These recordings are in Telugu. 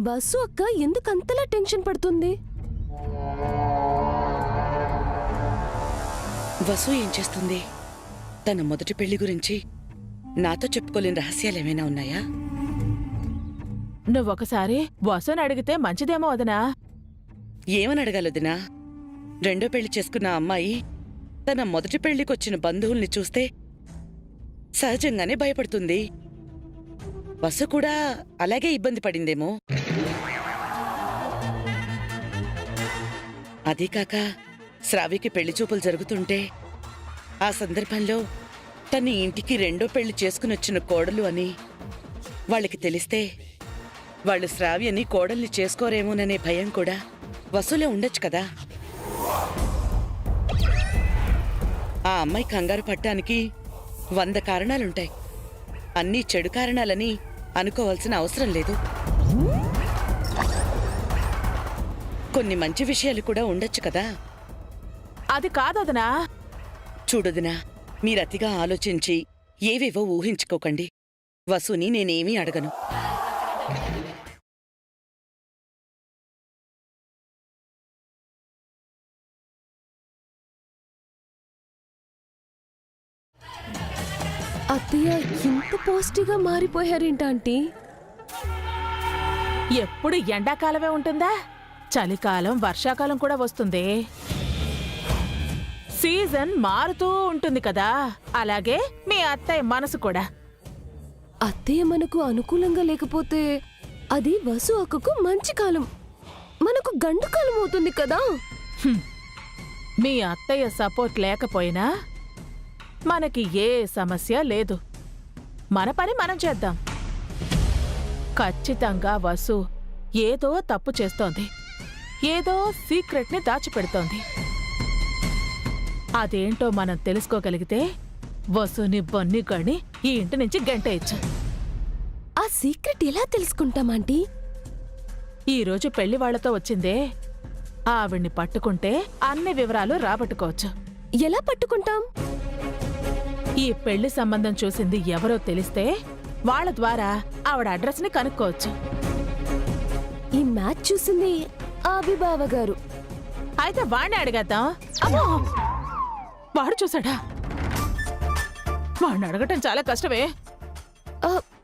బస్సు అక్క ఎందుకంతలా టెన్షన్ పడుతుంది? వసు ఏం చేస్తుంది? తన మొదటి పెళ్లి గురించి నాతో చెప్పుకోలేని రహస్యాలేమైనా ఉన్నాయా? నువ్వొకసారి వసుని అడిగితే మంచిదేమో వదనా. ఏమని అడగాలొదినా? రెండో పెళ్లి చేసుకున్న అమ్మాయి తన మొదటి పెళ్లికొచ్చిన బంధువుల్ని చూస్తే సహజంగానే భయపడుతుంది. వసు కూడా అలాగే ఇబ్బంది పడిందేమో. అదీకాక శ్రావ్యకి పెళ్లి చూపులు జరుగుతుంటే ఆ సందర్భంలో తన ఇంటికి రెండో పెళ్లి చేసుకునొచ్చిన కోడలు అని వాళ్ళకి తెలిస్తే వాళ్ళు శ్రావ్యని కోడల్ని చేసుకోరేమోననే భయం కూడా వసులో ఉండొచ్చు కదా. ఆ అమ్మాయి కంగారు పడ్డానికి 100 కారణాలుంటాయి. అన్నీ చెడు కారణాలని అనుకోవాల్సిన అవసరం లేదు. కొన్ని మంచి విషయాలు కూడా ఉండొచ్చు కదా. అది కాదొదనా. చూడొదినా, మీరతిగా ఆలోచించి ఏవేవో ఊహించుకోకండి. వసుని నేనేమీ అడగను. అత్తయ్య ఇంత పాజిటివ్గా మారిపోయారేంటాంటీ? ఎప్పుడు ఎండాకాలమే ఉంటుందా? చలికాలం వర్షాకాలం కూడా వస్తుంది. సీజన్ మారుతూ ఉంటుంది కదా. అలాగే మీ అత్తయ్య మనసు కూడా. అత్తయ్య మనకు అనుకూలంగా లేకపోతే అది వసు అక్కకు మంచి కాలం, మనకు గండు కాలం అవుతుంది కదా. మీ అత్తయ్య సపోర్ట్ లేకపోయినా మనకి ఏ సమస్య లేదు. మన పని మనం చేద్దాం. ఖచ్చితంగా వసు ఏదో తప్పు చేస్తోంది. ఏదో సీక్రెట్ని దాచిపెడుతోంది. అదేంటో మనం తెలుసుకోగలిగితే వసుని బొన్ని గని ఈ ఇంటి నుంచి గంటేయచ్చు. ఆ సీక్రెట్ ఎలా తెలుసుకుంటామాంటీ? ఈరోజు పెళ్లి వాళ్లతో వచ్చిందే, ఆవిడ్ని పట్టుకుంటే అన్ని వివరాలు రాబట్టుకోవచ్చు. ఎలా పట్టుకుంటాం? ఈ పెళ్లి సంబంధం చూసింది ఎవరో తెలిస్తే వాళ్ళ ద్వారా ఆవిడ అడ్రస్ ని కనుక్కోవచ్చు. ఈ మ్యాచ్ చూసింది అభిబావ గారు. అయితే వాడిని అడిగేద్దాం. అమ్మో, వాడు చూసాడా? వాడిని అడగటం చాలా కష్టమే.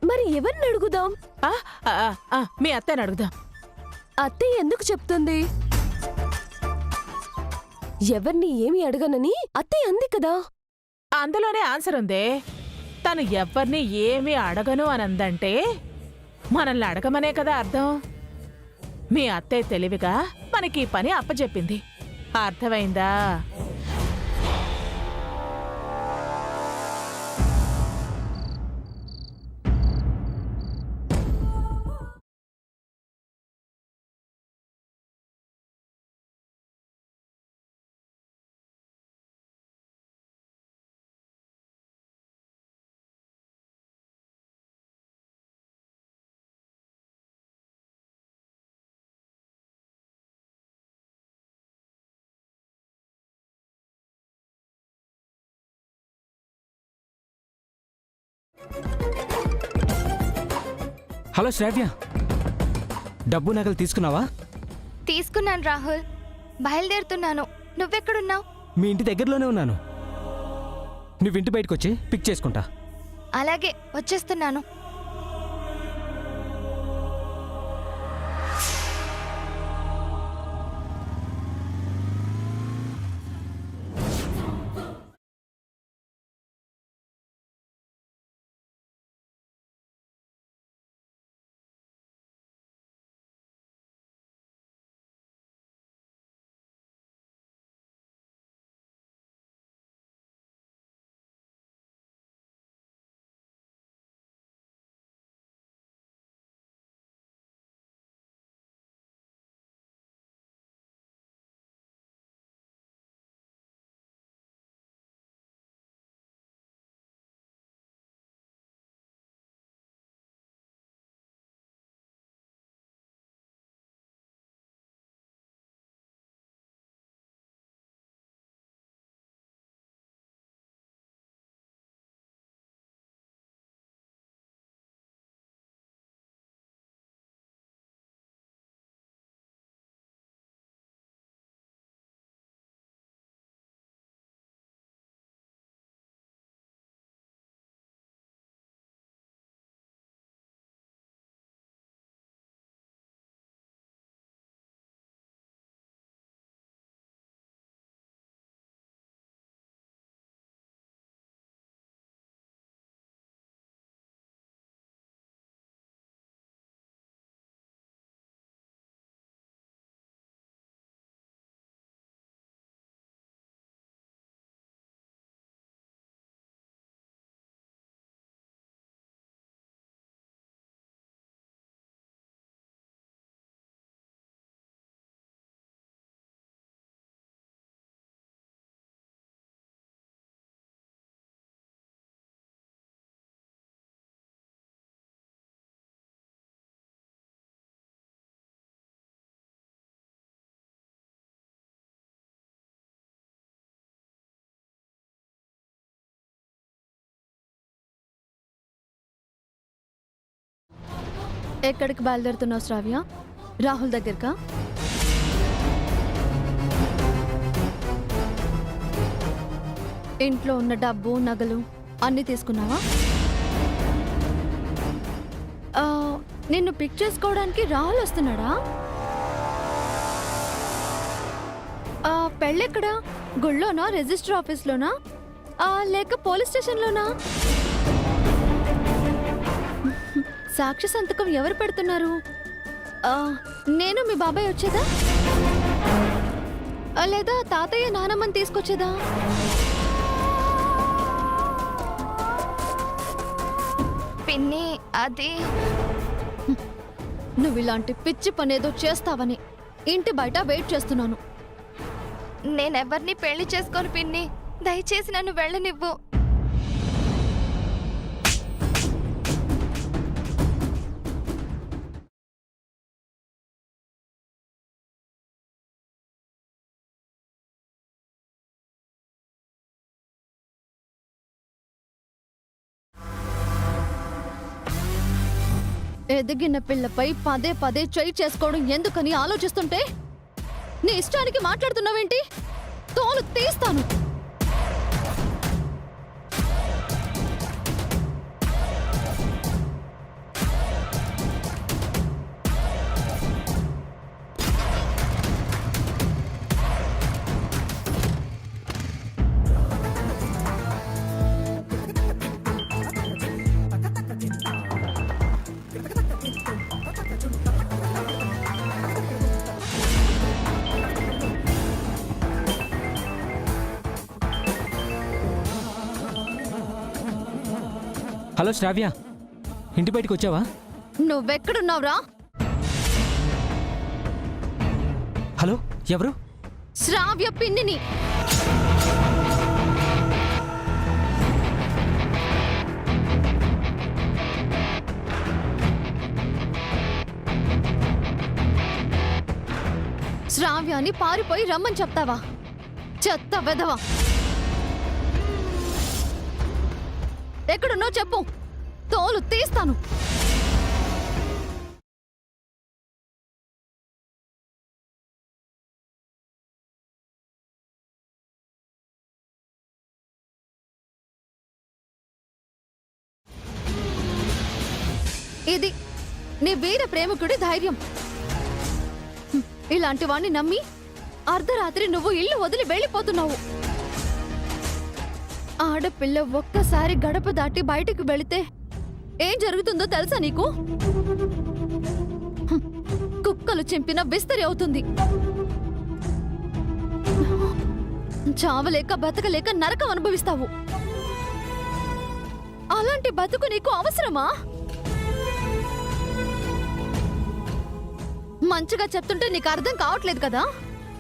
మరి ఎవరిని అడుగుదాం? మీ అత్తని అడుగుదాం. అత్తయ్య ఎందుకు చెప్తుంది? ఎవరిని ఏమి అడగనని అత్తయ్య అంది కదా. అందులోనే ఆన్సర్ ఉందే. తను ఎవ్వరిని ఏమీ అడగను అనందంటే మనల్ని అడగమనే కదా అర్థం. మీ అత్తయ్య తెలివిగా మనకి ఈ పని అప్పచెప్పింది. అర్థమైందా? హలో శ్రావ్య, డబ్బు నగలు తీసుకున్నావా? తీసుకున్నాను రాహుల్, బయలుదేరుతున్నాను. నువ్వెక్కడున్నావు? మీ ఇంటి దగ్గరలోనే ఉన్నాను. నువ్వు ఇంటి బయటకు వచ్చి పిక్ చేసుకుంటా. అలాగే, వచ్చేస్తున్నాను. ఎక్కడికి బయలుదేరుతున్నావు శ్రావ్య? రాహుల్ దగ్గరకా? ఇంట్లో ఉన్న డబ్బు నగలు అన్నీ తీసుకున్నావా? నిన్ను పిక్ చేసుకోవడానికి రాహుల్ వస్తున్నాడా? పెళ్ళెక్కడా? గుళ్ళోనా, రిజిస్టర్ ఆఫీస్లోనా, లేక పోలీస్ స్టేషన్లోనా? సాక్షి సంతకం ఎవరు పెడుతున్నారు? నేను మీ బాబాయ్ వచ్చేదా, లేదా తాతయ్య నానమ్మని తీసుకొచ్చేదా? పిన్ని అది నువ్వు ఇలాంటి పిచ్చి పనేదో చేస్తావని ఇంటి బయట వెయిట్ చేస్తున్నాను. నేనెవరిని పెళ్లి చేసుకోను పిన్ని, దయచేసి నన్ను వెళ్ళనివ్వు. ఎదిగిన పిల్లపై పదే పదే చెయ్యి చేసుకోవడం ఎందుకని ఆలోచిస్తుంటే నీ ఇష్టానికి మాట్లాడుతున్నావేంటి? తోలు తీస్తాను. హలో శ్రావ్య, ఇంటి బయటికి వచ్చావా? నువ్వెక్కడున్నావురా? హలో, ఎవరు? శ్రావ్య పిన్నిని. శ్రావ్యాన్ని పారిపోయి రమ్మని చెప్తావా? చెత్త వెధవా! ఎక్కడున్నో చెప్పు, తోలు తీస్తాను. ఇది నీ వీర ప్రేమికుడి ధైర్యం. ఇలాంటి వాణ్ణి నమ్మి అర్ధరాత్రి నువ్వు ఇల్లు వదిలి వెళ్ళిపోతున్నావు. ఆడపిల్ల ఒక్కసారి గడప దాటి బయటకు వెళితే ఏం జరుగుతుందో తెలుసా నీకు? కుక్కలు చింపిన విస్తరి అవుతుంది. చావలేక బతకలేక నరకం అనుభవిస్తావు. అలాంటి బతుకు నీకు అవసరమా? మంచిగా చెప్తుంటే నీకు అర్థం కావట్లేదు కదా?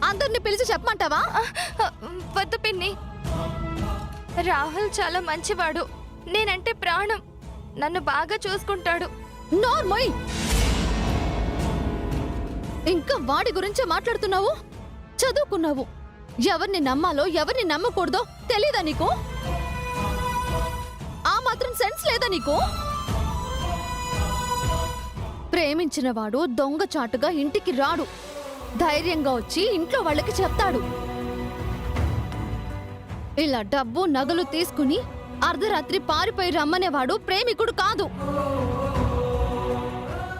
అందరిని పిలిచి చెప్పమంటావా? వద్దు పిన్ని, రాహుల్ చాలా మంచివాడు. నేనంటే ప్రాణం. నన్ను బాగా చూసుకుంటాడు. నోర్మోయ్! ఇంకా వాడి గురించే మాట్లాడుతున్నావు? చదువుకున్నావు. ఎవరిని నమ్మాలో ఎవరిని నమ్మకూడదో తెలీదా నీకు? ఆ మాత్రం సెన్స్ లేదా నీకు? ప్రేమించిన వాడు దొంగచాటుగా ఇంటికి రాడు. ధైర్యంగా వచ్చి ఇంట్లో వాళ్ళకి చెప్తాడు. ఇలా డబ్బు నగలు తీసుకుని అర్ధరాత్రి పారిపోయి రమ్మనేవాడు ప్రేమికుడు కాదు.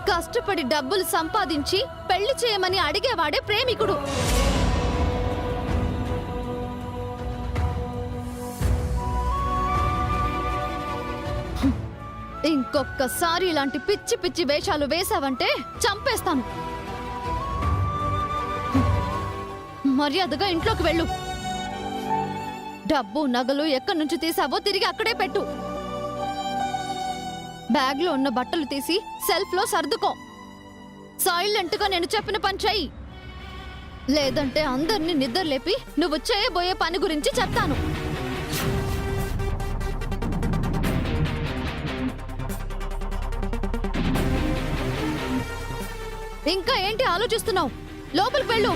కష్టపడి డబ్బులు సంపాదించి పెళ్లి చేయమని అడిగేవాడే ప్రేమికుడు. ఇంకొక్కసారి ఇలాంటి పిచ్చి పిచ్చి వేషాలు వేశావంటే చంపేస్తాను. మర్యాదగా ఇంట్లోకి వెళ్ళు. డబ్బు నగలు ఎక్కడి నుంచి తీసావో తిరిగి అక్కడే పెట్టు. బ్యాగ్లో ఉన్న బట్టలు తీసి సెల్ఫ్లో సర్దుకో. సైలెంట్గా నేను చెప్పిన పని చెయ్యి. లేదంటే అందరినీ నిద్రలేపి నువ్వు చేయబోయే పని గురించి చెప్తాను. ఇంకా ఏంటి ఆలోచిస్తున్నావు? లోపలికి వెళ్ళు.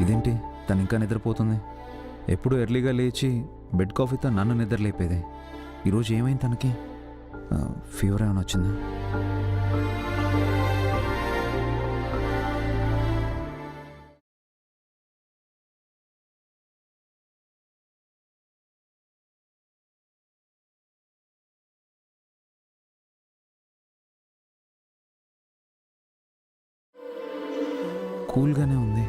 ఇదేంటి తను ఇంకా నిద్రపోతుంది? ఎప్పుడు ఎర్లీగా లేచి బెడ్ కాఫీతో నన్ను నిద్ర లేపేదే. ఈరోజు ఏమైంది తనకి? ఫీవర్ ఏమైనా వచ్చిందా? కూల్గానే ఉంది.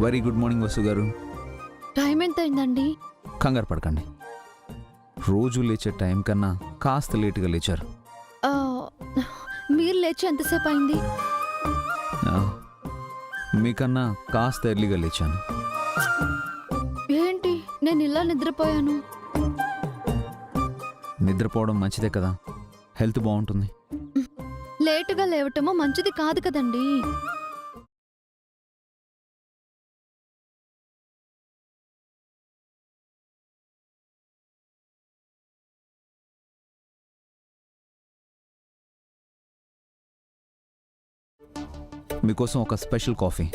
వెరీ గుడ్ మార్నింగ్ వసు గారు. టైం ఎంత అయిందండి? కంగారు పడకండి, రోజు లేచే టైం కన్నా కాస్త లేటుగా లేచారు. ఆ, మీరు లేచి ఎంతసేపు అయింది? మీకన్నా కాస్త ఎర్లీగా లేచాను. ఏంటి నేను ఇలా నిద్రపోయాను? నిద్రపోవడం మంచిదే కదా, హెల్త్ బాగుంటుంది. లేటుగా లేవటమో మంచిది కాదు కదండి. మీకోసం ఒక స్పెషల్ కాఫీ.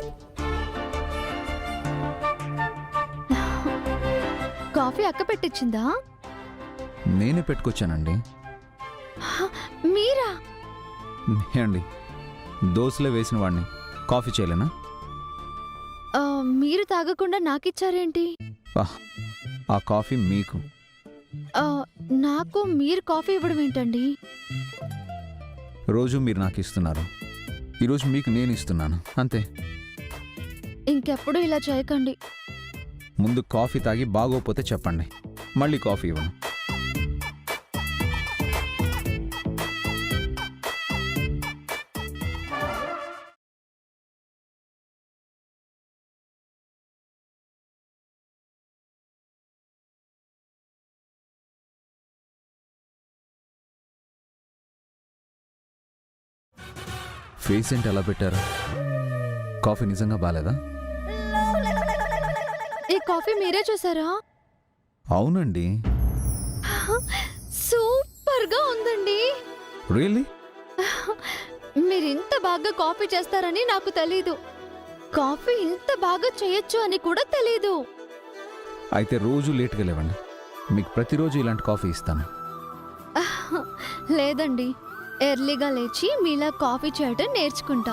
కాఫీ అక్క పెట్టించిందా? నేనే పెట్టుకొచ్చానండి. మీరా? అండి, దోశలే వేసిన వాడిని కాఫీ చేయలేనా? మీరు తాగకుండా నాకిచ్చారేంటి? ఆహ్, ఆ కాఫీ మీకు. ఆ, నాకు మీరు కాఫీ ఇవ్వడం ఏంటండి? రోజు మీరు నాకు ఇస్తున్నారు, ఈరోజు మీకు నేను ఇస్తున్నాను అంతే. ఇంకెప్పుడు ఇలా చేయకండి. ముందు కాఫీ తాగి బాగోపోతే చెప్పండి, మళ్ళీ కాఫీ ఇవ్వను. ఫేస్ ఏంటి అలా పెట్టారు? కాఫీ నిజంగా బాలేదా? ఈ కాఫీ మీరే చూసారా? అవునండి. సూపర్ గా ఉందండి. రియల్లీ? మీరు ఇంత బాగా కాఫీ చేస్తారని నాకు తెలీదు. కాఫీ ఇంత బాగా చేయొచ్చు అని కూడా తెలీదు. అయితే రోజు లేట్గా లేవండి, మీకు ప్రతిరోజు ఇలాంటి కాఫీ ఇస్తాను. లేదండి, ఎర్లీగా లేచి మీలా కాఫీ చేయడం నేర్చుకుంటా.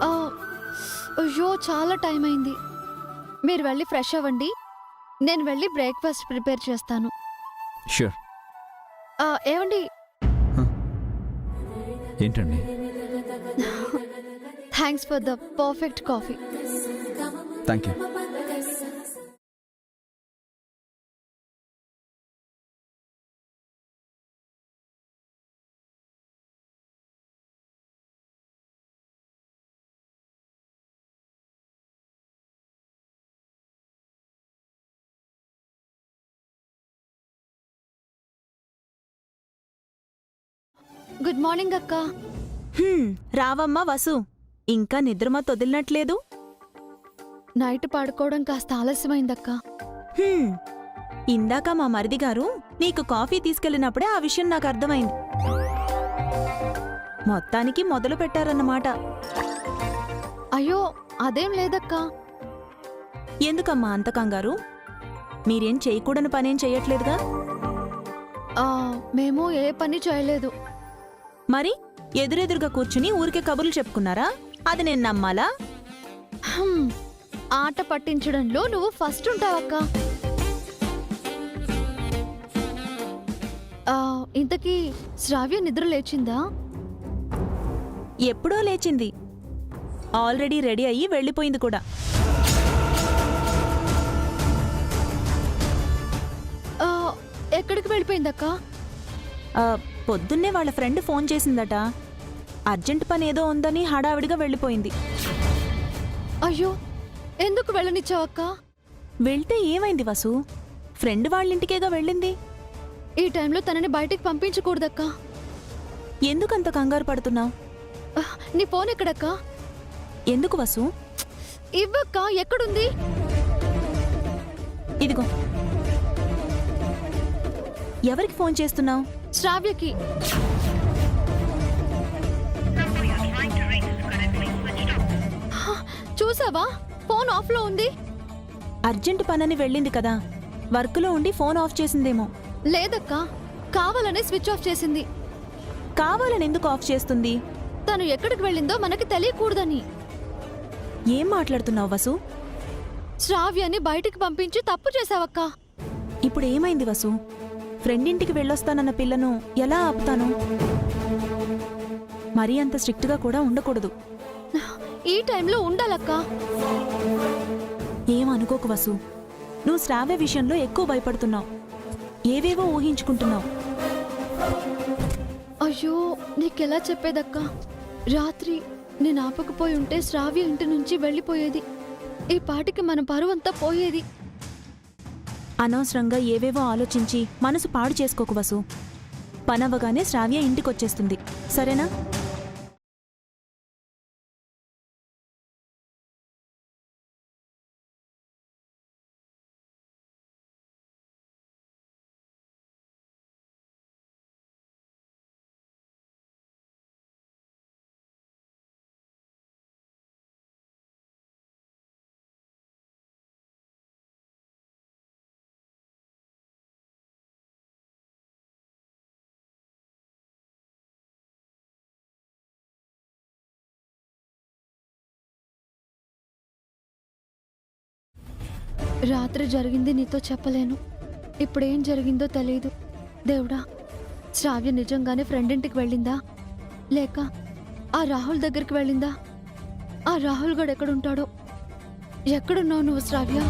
ఆ, అయ్యో చాలా టైం అయింది. మీరు వెళ్ళి ఫ్రెష్ అవ్వండి, నేను వెళ్ళి బ్రేక్ఫాస్ట్ ప్రిపేర్ చేస్తాను. ష్యూర్. ఏమండి, ఏంటండి? Thanks for the perfect coffee. Thank you. Good morning అక్క. రావమ్మా వసు, ఇంకా నిద్రమా తొదిలినట్లేదు. నైట్ పడుకోవడం కాస్త ఆలస్యమైందక్క. హ్మ్, ఇందాక మా మరిది గారు నీకు కాఫీ తీసుకెళ్ళినప్పుడే ఆ విషయం నాకు అర్థమైంది. మొత్తానికి మొదలు పెట్టారన్నమాట. అయ్యో అదేం లేదక్క. ఎందుకమ్మా అంత కంగారు? మీరేం చేయకూడని పనేం చెయ్యట్లేదుగా. మేము ఏ పని చేయలేదు. మరి ఎదురెదురుగా కూర్చుని ఊరికే కబుర్లు చెప్పుకున్నారా? అది నేను నమ్మాలా? హ్మ్, ఆట పట్టించడంలో నువ్వు ఫస్ట్ ఉంటావక్క. ఇంతకీ శ్రావ్య నిద్ర లేచిందా? ఎప్పుడో లేచింది, ఆల్రెడీ రెడీ అయ్యి వెళ్ళిపోయింది కూడా. ఎక్కడికి వెళ్ళిపోయిందక్క? పొద్దున్నే వాళ్ళ ఫ్రెండ్ ఫోన్ చేసిందట, అర్జెంట్ పని ఏదో ఉందని హడావిడిగా వెళ్ళిపోయింది. అయ్యో, ఎందుకు వెళ్ళనిచ్చావక్క? వెళ్తే ఏమైంది వసు? ఫ్రెండ్ వాళ్ళింటికేగా వెళ్ళింది. ఈ టైంలో తనని బయటికి పంపించకూడదక్క. ఎందుకంత కంగారు పడుతున్నావు? నీ ఫోన్ ఎక్కడక్క? ఎందుకు వసు? ఇవ్వక్క, ఎక్కడుంది? ఇదిగో. ఎవరికి ఫోన్ చేస్తున్నావు? శ్రావ్యకి. చూసావా, ఫోన్ ఆఫ్ లో ఉంది. అర్జెంట్ పనని వెళ్ళింది కదా, వర్క్లో ఉండి ఫోన్ ఆఫ్ చేసిందేమో. లేదక్క, కావాలనే స్విచ్ ఆఫ్ చేసింది. కావాలని ఎందుకు ఆఫ్ చేస్తుంది? తను ఎక్కడికి వెళ్ళిందో మనకి తెలియకూడదని. ఏం మాట్లాడుతున్నావు వసు? శ్రావ్యని బయటికి పంపించి తప్పు చేసావక్క. ఇప్పుడు ఏమైంది వసు? ఫ్రెండ్ ఇంటికి వెళ్ళొస్తానన్న పిల్లను ఎలా ఆపుతాను? మరీ అంత స్ట్రిక్ట్గా కూడా ఉండకూడదు. ఈ టైంలో ఉండాలక్క. ఏమనుకోకు వసు, నువ్వు శ్రావ్య విషయంలో ఎక్కువ భయపడుతున్నావు, ఏవేవో ఊహించుకుంటున్నావు. అయ్యో, నీకెలా చెప్పేదక్క? రాత్రి నేను ఆపకపోయి ఉంటే శ్రావ్య ఇంటి నుంచి వెళ్ళిపోయేది. ఈ పాటికి మన పరువంతా పోయేది. అనవసరంగా ఏవేవో ఆలోచించి మనసు పాడు చేసుకోకు వసు. పనవ్వగానే శ్రావ్య ఇంటికొచ్చేస్తుంది, సరేనా? రాత్రి జరిగింది నీతో చెప్పలేను. ఇప్పుడేం జరిగిందో తెలియదు. దేవుడా, శ్రావ్య నిజంగానే ఫ్రెండ్ ఇంటికి వెళ్ళిందా, లేక ఆ రాహుల్ దగ్గరికి వెళ్ళిందా? ఆ రాహుల్ గడు ఎక్కడుంటాడో? ఎక్కడున్నావు నువ్వు శ్రావ్య?